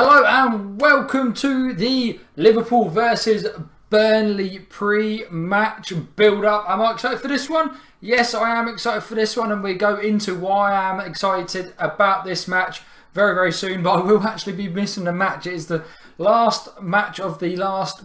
Hello and welcome to the Liverpool versus Burnley pre-match build-up. Am I excited for this one? Yes, I am excited for this one, and we go into why I am excited about this match very, very soon. But I will actually be missing the match. It is the last match of the last,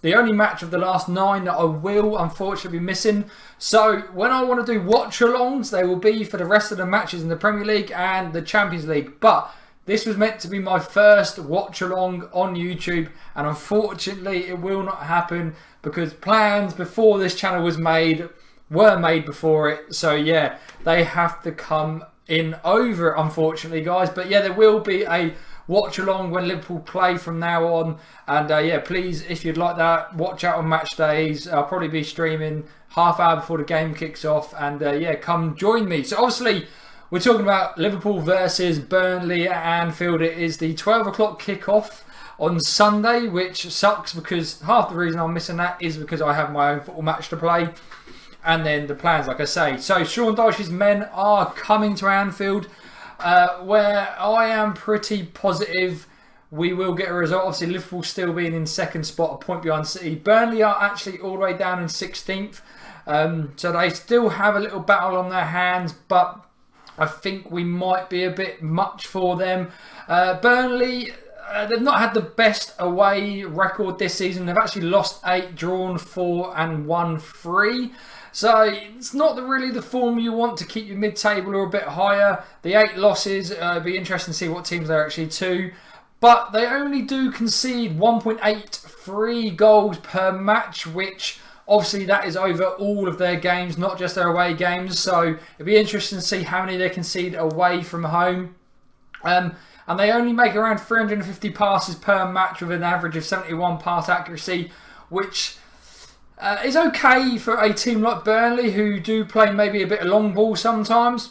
the only match of the last 9 that I will unfortunately be missing. So when I want to do watch-alongs, they will be for the rest of the matches in the Premier League and the Champions League. But this was meant to be my first watch-along on YouTube, and unfortunately it will not happen because plans before this channel was made were made before it. So yeah, they have to come in over, unfortunately, guys. But yeah, there will be a watch-along when Liverpool play from now on. And yeah, please, if you'd like that, watch out on match days. I'll probably be streaming half hour before the game kicks off. And yeah, come join me. So obviously, we're talking about Liverpool versus Burnley at Anfield. It is the 12 o'clock kickoff on Sunday, which sucks because half the reason I'm missing that is because I have my own football match to play. And then the plans, like I say. So Sean Dyche's men are coming to Anfield, where I am pretty positive we will get a result. Obviously, Liverpool still being in second spot, a point behind City. Burnley are actually all the way down in 16th. So they still have a little battle on their hands, but I think we might be a bit much for them. Burnley, they've not had the best away record this season. They've actually lost 8, drawn 4 and won 3. So it's not really the form you want to keep your mid-table or a bit higher. The 8 losses, it'll be interesting to see what teams they're actually to. But they only do concede 1.83 goals per match, which obviously that is over all of their games, not just their away games. So it'll be interesting to see how many they concede away from home. And they only make around 350 passes per match with an average of 71 pass accuracy, which is okay for a team like Burnley, who do play maybe a bit of long ball sometimes.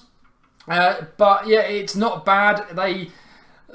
But yeah, it's not bad.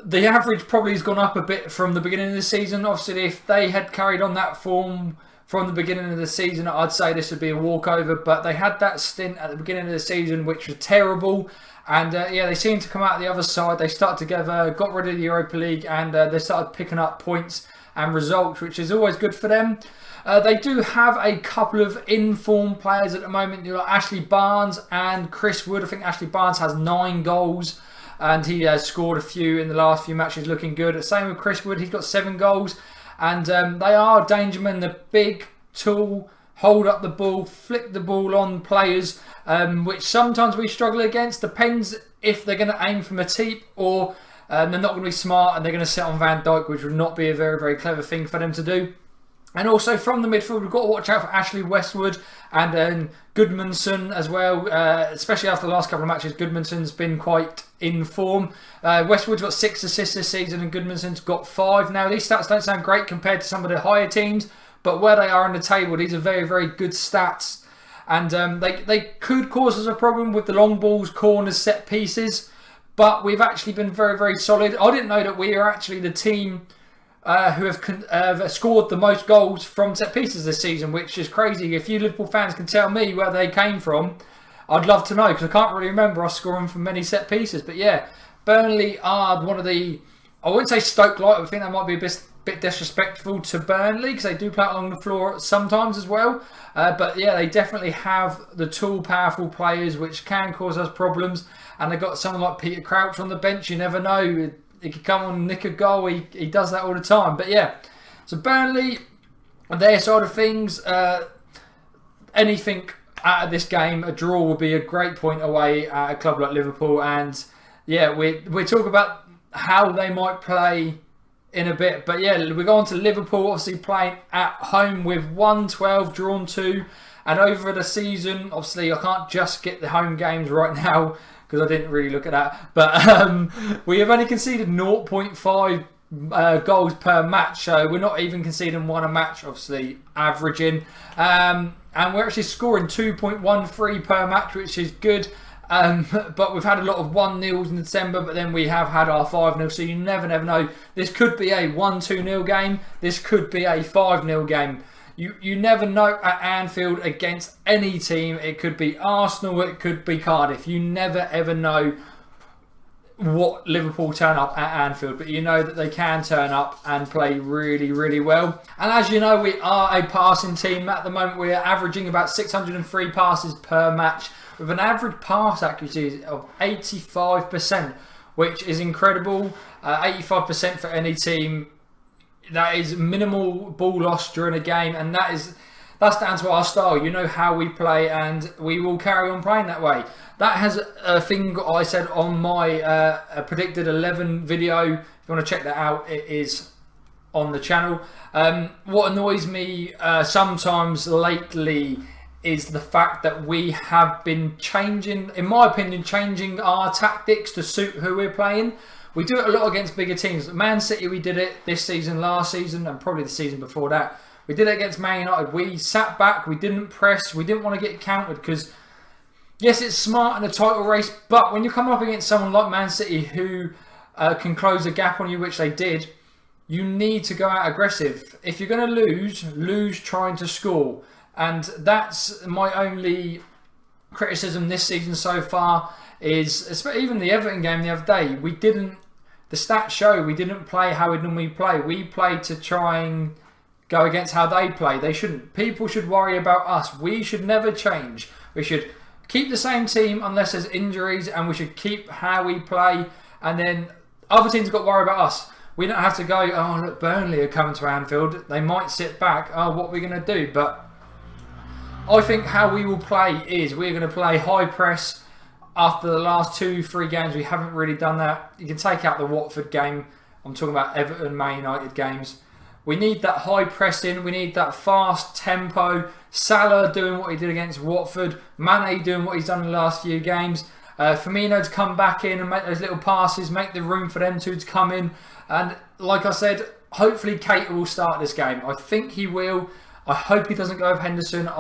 The average probably has gone up a bit from the beginning of the season. Obviously, if they had carried on that form from the beginning of the season, I'd say this would be a walkover. But they had that stint at the beginning of the season, which was terrible. And yeah, they seemed to come out the other side. They started together, got rid of the Europa League, and they started picking up points and results, which is always good for them. They do have a couple of in-form players at the moment. You know, Ashley Barnes and Chris Wood. I think Ashley Barnes has 9 goals. And he has scored a few in the last few matches, looking good. Same with Chris Wood. He's got 7 goals. And they are danger men, the big tool, hold up the ball, flick the ball on players, which sometimes we struggle against. Depends if they're going to aim for Matip or they're not going to be smart and they're going to sit on Van Dijk, which would not be a very, very clever thing for them to do. And also from the midfield, we've got to watch out for Ashley Westwood and Goodmanson as well, especially after the last couple of matches. Goodmanson's been quite in form. Westwood's got 6 assists this season and Goodmanson's got 5. Now, these stats don't sound great compared to some of the higher teams, but where they are in the table, these are very, very good stats. And they could cause us a problem with the long balls, corners, set pieces, but we've actually been very, very solid. I didn't know that we are actually the team who have scored the most goals from set pieces this season, which is crazy. If you Liverpool fans can tell me where they came from, I'd love to know, because I can't really remember us scoring from many set pieces. But yeah, Burnley are one of the, I wouldn't say Stoke light, I think that might be a bit disrespectful to Burnley, because they do play along the floor sometimes as well. But yeah, they definitely have the tall, powerful players, which can cause us problems. And they've got someone like Peter Crouch on the bench. You never know. He could come on and nick a goal. He does that all the time. But yeah, so Burnley, on their side of things, anything out of this game, a draw will be a great point away at a club like Liverpool. And yeah, we talk about how they might play in a bit. But yeah, we go on to Liverpool, obviously playing at home with 1-12, drawn 2. And over the season, obviously I can't just get the home games right now, because I didn't really look at that. But we have only conceded 0.5 goals per match. So we're not even conceding 1 a match, obviously averaging. And we're actually scoring 2.13 per match, which is good. But we've had a lot of 1-0s in December, but then we have had our 5-0. So you never know. This could be a 1-2-0 game. This could be a 5-0 game. You never know at Anfield against any team. It could be Arsenal, it could be Cardiff. You never ever know what Liverpool turn up at Anfield, but you know that they can turn up and play really, really well. And as you know, we are a passing team. At the moment, we are averaging about 603 passes per match with an average pass accuracy of 85%, which is incredible. 85% for any team. That is minimal ball loss during a game, and that's down to our style. You know how we play, and we will carry on playing that way. That has a thing I said on my predicted 11 video. If you want to check that out, it is on the channel. What annoys me sometimes lately is the fact that we have been changing, in my opinion, changing our tactics to suit who we're playing. We do it a lot against bigger teams. Man City, we did it this season, last season, and probably the season before that. We did it against Man United. We sat back, we didn't press, we didn't want to get countered because, yes, it's smart in a title race, but when you're coming up against someone like Man City who can close a gap on you, which they did, you need to go out aggressive. If you're going to lose trying to score. And that's my only criticism this season so far is, even the Everton game the other day, the stats show we didn't play how we normally play. We played to try and go against how they play. They shouldn't. People should worry about us. We should never change. We should keep the same team unless there's injuries, and we should keep how we play. And then other teams have got to worry about us. We don't have to go, oh, look, Burnley are coming to Anfield. They might sit back. Oh, what are we going to do? But I think how we will play is we're going to play high press. After the last 2-3 games, we haven't really done that. You can take out the Watford game. I'm talking about Everton, Man United games. We need that high pressing. We need that fast tempo. Salah doing what he did against Watford. Mane doing what he's done in the last few games. Firmino to come back in and make those little passes, make the room for them two to come in. And like I said, hopefully Keita will start this game. I think he will. I hope he doesn't go with Henderson.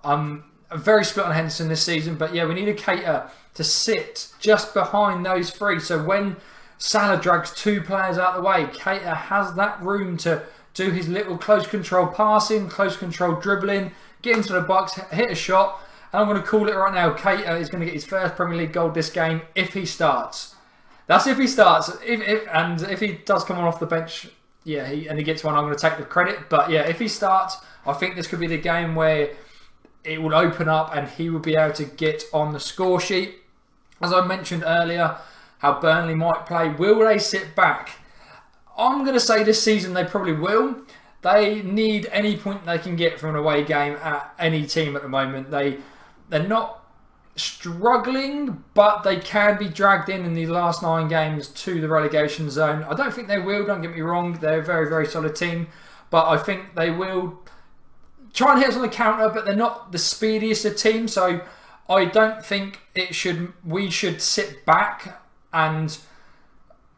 I'm very split on Henderson this season, but yeah, we need a Keita to sit just behind those three. So when Salah drags two players out of the way, Keita has that room to do his little close control passing, close control dribbling, get into the box, hit a shot. And I'm going to call it right now. Keita is going to get his first Premier League goal this game if he starts. That's if he starts. And if he does come on off the bench, yeah, and he gets one, I'm going to take the credit. But yeah, if he starts, I think this could be the game where it will open up and he will be able to get on the score sheet. As I mentioned earlier, how Burnley might play. Will they sit back? I'm going to say this season they probably will. They need any point they can get from an away game at any team at the moment. They're not struggling, but they can be dragged in the last 9 games to the relegation zone. I don't think they will, don't get me wrong. They're a very, very solid team. But I think they will try and hit us on the counter, but they're not the speediest of teams. So I don't think we should sit back and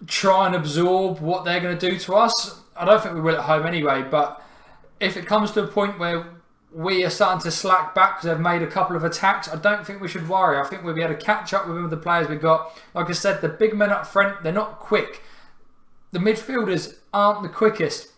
try and absorb what they're going to do to us. I don't think we will at home anyway, but if it comes to a point where we are starting to slack back because they've made a couple of attacks, I don't think we should worry. I think we'll be able to catch up with them with the players we've got. Like I said, the big men up front, they're not quick. The midfielders aren't the quickest.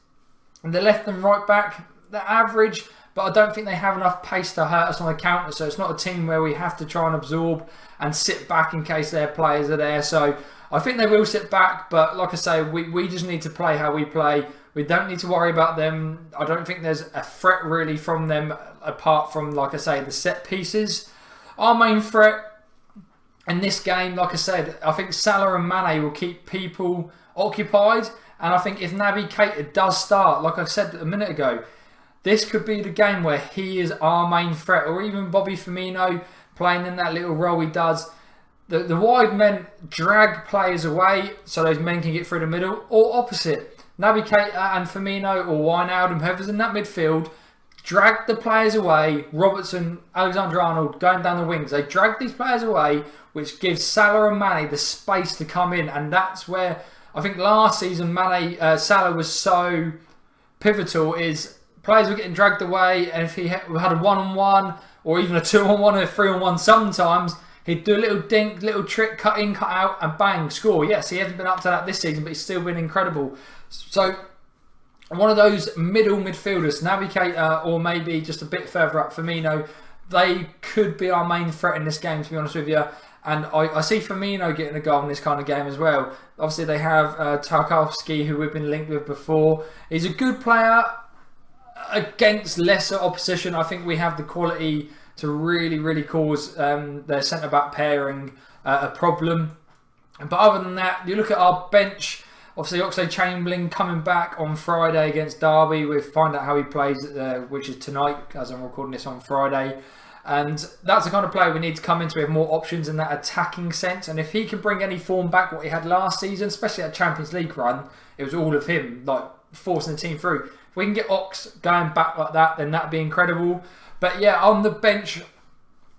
And the left and right back, they're average, but I don't think they have enough pace to hurt us on the counter. So it's not a team where we have to try and absorb and sit back in case their players are there. So I think they will sit back, but like I say, we just need to play how we play. We don't need to worry about them. I don't think there's a threat really from them apart from, like I say, the set pieces. Our main threat in this game, like I said, I think Salah and Mane will keep people occupied. And I think if Naby Keita does start, like I said a minute ago, this could be the game where he is our main threat, or even Bobby Firmino playing in that little role he does. The wide men drag players away so those men can get through the middle, or opposite. Naby Keita and Firmino or Wijnaldum, whoever's in that midfield, drag the players away. Robertson, Alexander-Arnold going down the wings. They drag these players away, which gives Salah and Mane the space to come in. And that's where I think last season Salah was so pivotal, is players were getting dragged away, and if he had a one-on-one or even a 2-on-1 or a 3-on-1 sometimes, he'd do a little dink, little trick, cut in, cut out, and bang, score. Yes, he hasn't been up to that this season, but he's still been incredible. So one of those middle midfielders, Naby Keita, or maybe just a bit further up, Firmino, they could be our main threat in this game, to be honest with you. And I see Firmino getting a goal in this kind of game as well. Obviously, they have Tarkowski, who we've been linked with before. He's a good player against lesser opposition. I think we have the quality to really cause their centre-back pairing a problem. But other than that, you look at our bench. Obviously, Oxlade-Chamberlain coming back on Friday against Derby. We'll find out how he plays, which is tonight, as I'm recording this on Friday. And that's the kind of player we need to come into with more options in that attacking sense. And if he can bring any form back what he had last season, especially at Champions League run, it was all of him, like forcing the team through. If we can get Ox going back like that, then that'd be incredible. But yeah, on the bench,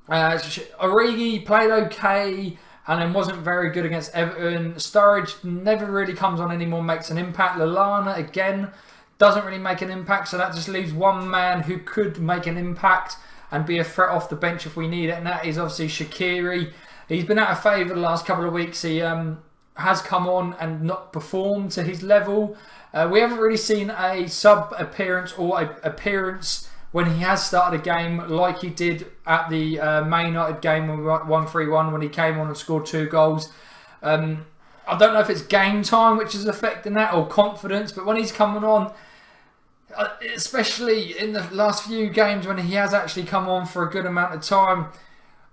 Origi played okay and then wasn't very good against Everton. Sturridge never really comes on anymore, makes an impact. Lallana, again, doesn't really make an impact. So that just leaves one man who could make an impact and be a threat off the bench if we need it. And that is obviously Shaqiri. He's been out of favour the last couple of weeks. He has come on and not performed to his level. We haven't really seen a sub-appearance or an appearance when he has started a game like he did at the Man United game when we won 3-1 when he came on and scored 2 goals. I don't know if it's game time which is affecting that or confidence, but when he's coming on, especially in the last few games when he has actually come on for a good amount of time,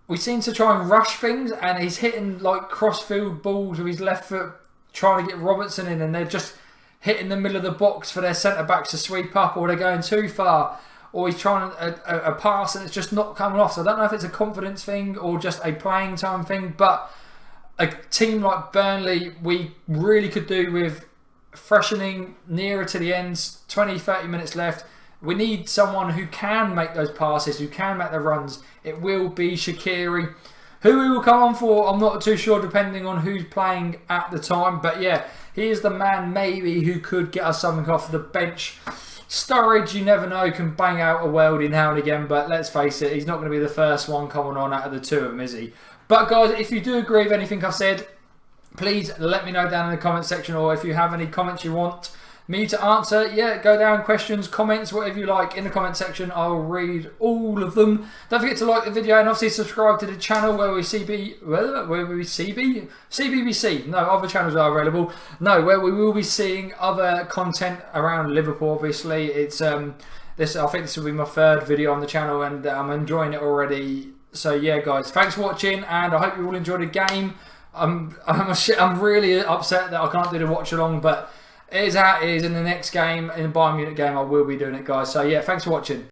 we seem to try and rush things, and he's hitting like cross-field balls with his left foot trying to get Robertson in, and they're just hitting the middle of the box for their centre-backs to sweep up, or they're going too far, or he's trying a pass and it's just not coming off. So I don't know if it's a confidence thing or just a playing time thing, but a team like Burnley, we really could do with freshening nearer to the ends, 20-30 minutes left. We need someone who can make those passes, who can make the runs. It will be Shaqiri. Who he will come on for, I'm not too sure, depending on who's playing at the time. But yeah, he is the man maybe who could get us something off the bench. Sturridge, you never know, can bang out a worldie now and again, but let's face it, he's not going to be the first one coming on out of the two of them, is he? But guys, if you do agree with anything I've said, please let me know down in the comment section, or if you have any comments you want me to answer, yeah, go down, questions, comments, whatever you like in the comment section. I'll read all of them. Don't forget to like the video and obviously subscribe to the channel where we CBBC. No, other channels are available. No, where we will be seeing other content around Liverpool. Obviously, it's this. I think this will be my 3rd video on the channel, and I'm enjoying it already. So yeah, guys, thanks for watching, and I hope you all enjoyed the game. I'm really upset that I can't do the watch along, but it is how it is. In the next game, in the Bayern Munich game, I will be doing it, guys. So yeah, thanks for watching.